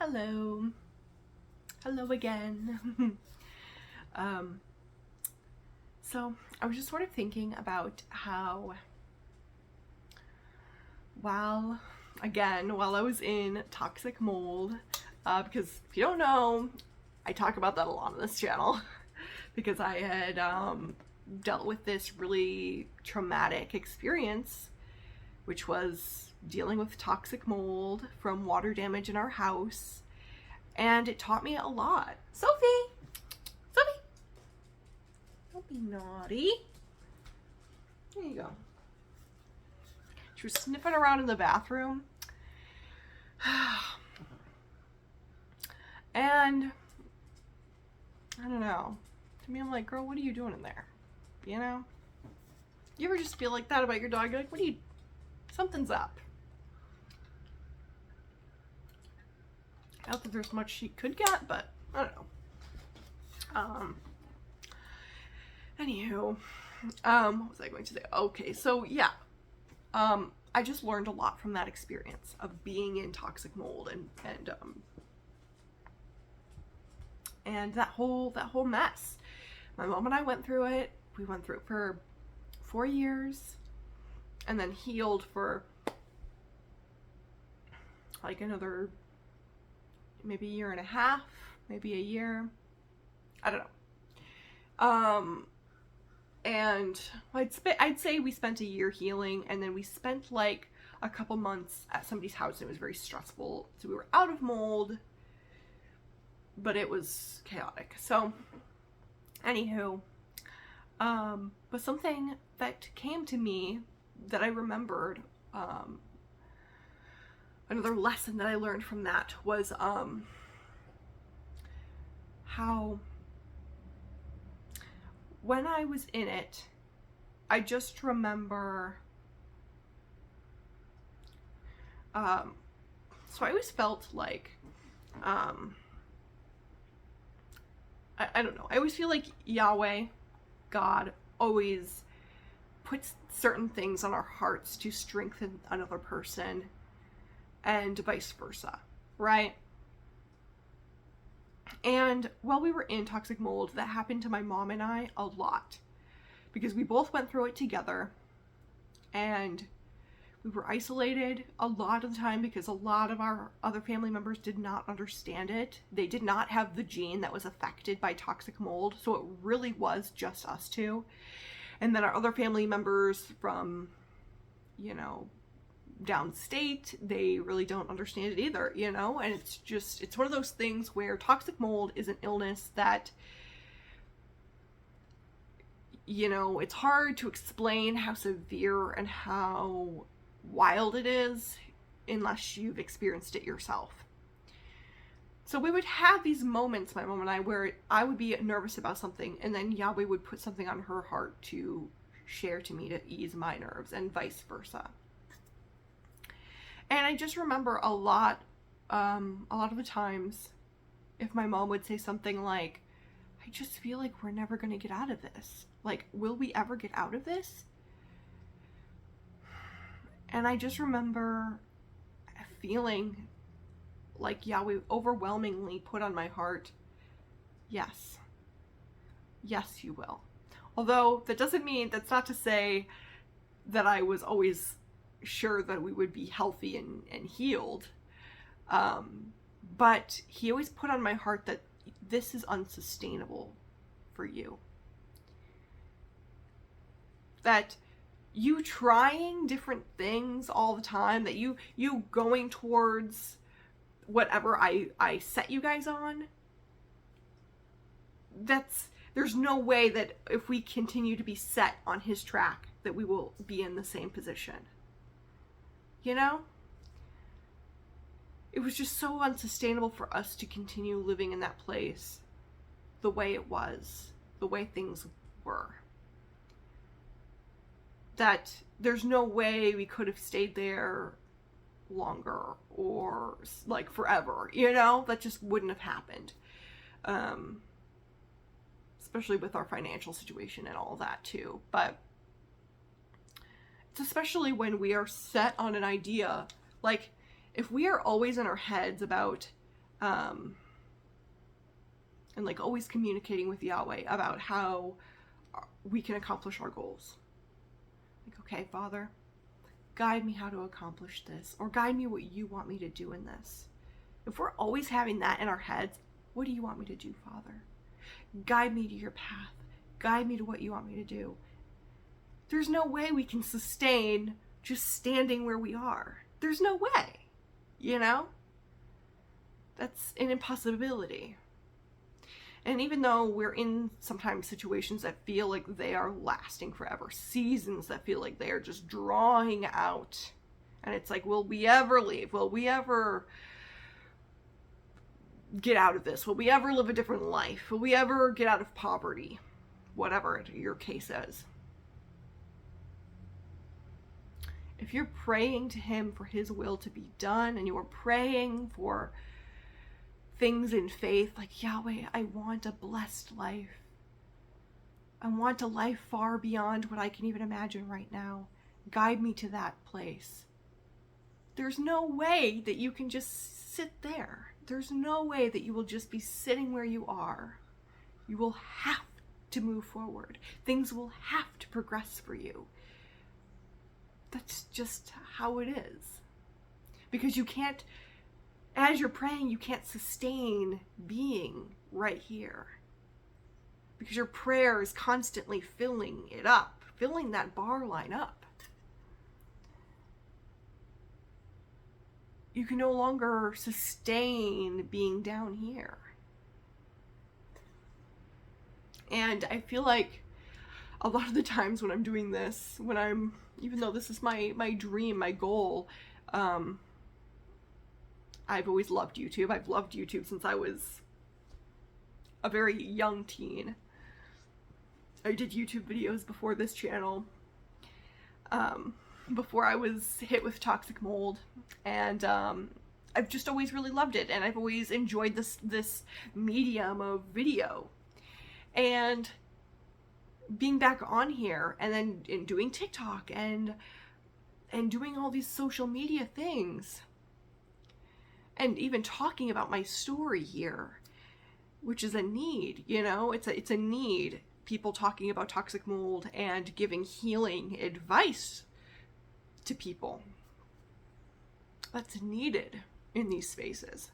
Hello. Hello again. um, so I was just sort of thinking about how while I was in toxic mold, because if you don't know, I talk about that a lot on this channel, because I had dealt with this really traumatic experience, which was dealing with toxic mold from water damage in our house. And it taught me a lot. Sophie! Sophie! Don't be naughty. There you go. She was sniffing around in the bathroom. And I don't know. To me, I'm like, girl, what are you doing in there? You know? You ever just feel like that about your dog? You're like, what are you... Something's up. Not that there's much she could get, but I don't know. Anywho, what was I going to say? Okay, so yeah, I just learned a lot from that experience of being in toxic mold and that whole mess. My mom and I went through it. We went through it for 4 years, and then healed for like another maybe 1.5 years, maybe a year. I don't know. And I'd say we spent a year healing, and then we spent like a couple months at somebody's house, and it was very stressful. So we were out of mold, but it was chaotic. So, anywho, but something that came to me that I remembered, another lesson that I learned from that was how when I was in it, I just remember, so I always felt like, I don't know, I always feel like Yahweh, God, always puts certain things on our hearts to strengthen another person, and vice versa, right? And while we were in toxic mold, that happened to my mom and I a lot, because we both went through it together, and we were isolated a lot of the time because a lot of our other family members did not understand it. They did not have the gene that was affected by toxic mold, so it really was just us two. And then our other family members from, downstate, they really don't understand it either, and it's one of those things where toxic mold is an illness that, it's hard to explain how severe and how wild it is unless you've experienced it yourself. So we would have these moments, my mom and I, where I would be nervous about something, and then Yahweh would put something on her heart to share to me to ease my nerves, and vice versa. And I just remember a lot of the times, if my mom would say something like, I just feel like we're never going to get out of this. Like, will we ever get out of this? And I just remember feeling like Yahweh overwhelmingly put on my heart, yes, you will. Although that's not to say that I was always sure that we would be healthy and healed. But he always put on my heart that this is unsustainable for you. That you trying different things all the time, that you going towards whatever I set you guys on, there's no way that if we continue to be set on his track that we will be in the same position. It was just so unsustainable for us to continue living in that place the way it was, the way things were. That there's no way we could have stayed there longer or like forever, that just wouldn't have happened. Especially with our financial situation and all that too. But it's especially when we are set on an idea, like if we are always in our heads about And like always communicating with Yahweh about how we can accomplish our goals. Like, okay, Father, guide me how to accomplish this, or guide me what you want me to do in this. If we're always having that in our heads, what do you want me to do, Father? Guide me to your path. Guide me to what you want me to do. There's no way we can sustain just standing where we are. There's no way, you know? That's an impossibility. And even though we're in sometimes situations that feel like they are lasting forever, seasons that feel like they are just drawing out, and it's like, will we ever leave? Will we ever get out of this? Will we ever live a different life? Will we ever get out of poverty? Whatever your case is. If you're praying to him for his will to be done, and you are praying for things in faith, like, Yahweh, I want a blessed life. I want a life far beyond what I can even imagine right now. Guide me to that place. There's no way that you can just sit there. There's no way that you will just be sitting where you are. You will have to move forward. Things will have to progress for you. That's just how it is. Because you can't, as you're praying, you can't sustain being right here. Because your prayer is constantly filling it up, filling that bar line up. You can no longer sustain being down here. And I feel like a lot of the times when I'm doing this, even though this is my dream, my goal, I've always loved YouTube. I've loved YouTube since I was a very young teen. I did YouTube videos before this channel, before I was hit with toxic mold, and I've just always really loved it, and I've always enjoyed this medium of video. And being back on here, and then in doing TikTok and doing all these social media things, and even talking about my story here, which is a need, you know, it's a need. People talking about toxic mold and giving healing advice to people. That's needed in these spaces.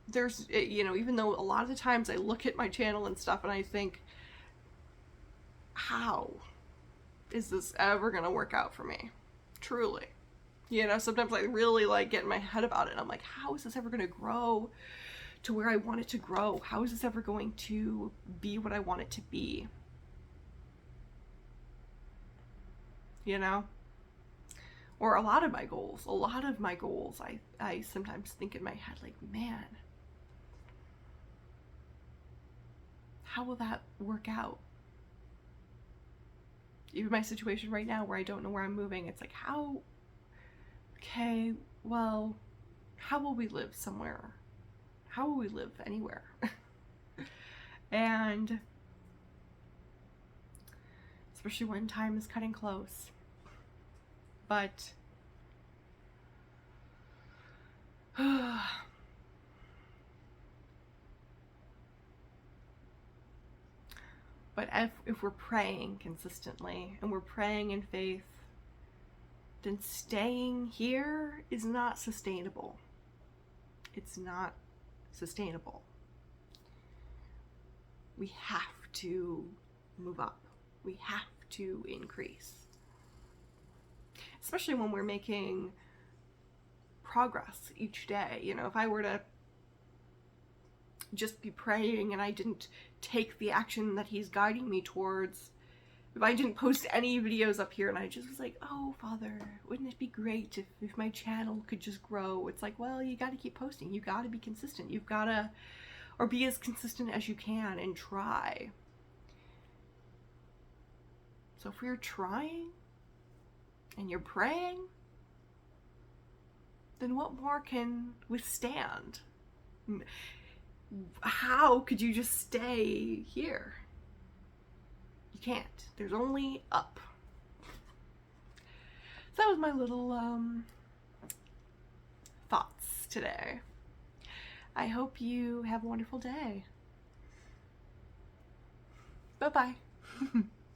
There's, you know, even though a lot of the times I look at my channel and stuff and I think, how is this ever gonna work out for me? Truly. You know, sometimes I really like get in my head about it. And I'm like, how is this ever gonna grow to where I want it to grow? How is this ever going to be what I want it to be? You know? Or a lot of my goals, I sometimes think in my head, like, man, how will that work out? Even my situation right now where I don't know where I'm moving, it's like, how will we live somewhere? How will we live anywhere? And especially when time is cutting close. But if we're praying consistently and we're praying in faith, then staying here is not sustainable. It's not sustainable. We have to move up. We have to increase. Especially when we're making progress each day. You know, if I were to just be praying and I didn't take the action that he's guiding me towards, if I didn't post any videos up here and I just was like, oh, Father, wouldn't it be great if my channel could just grow? It's like, well, you got to keep posting. You got to be consistent. You've got to, or be as consistent as you can and try. So if we're trying and you're praying, then what more can withstand? How could you just stay here? You can't. There's only up. So that was my little thoughts today. I hope you have a wonderful day. Bye-bye.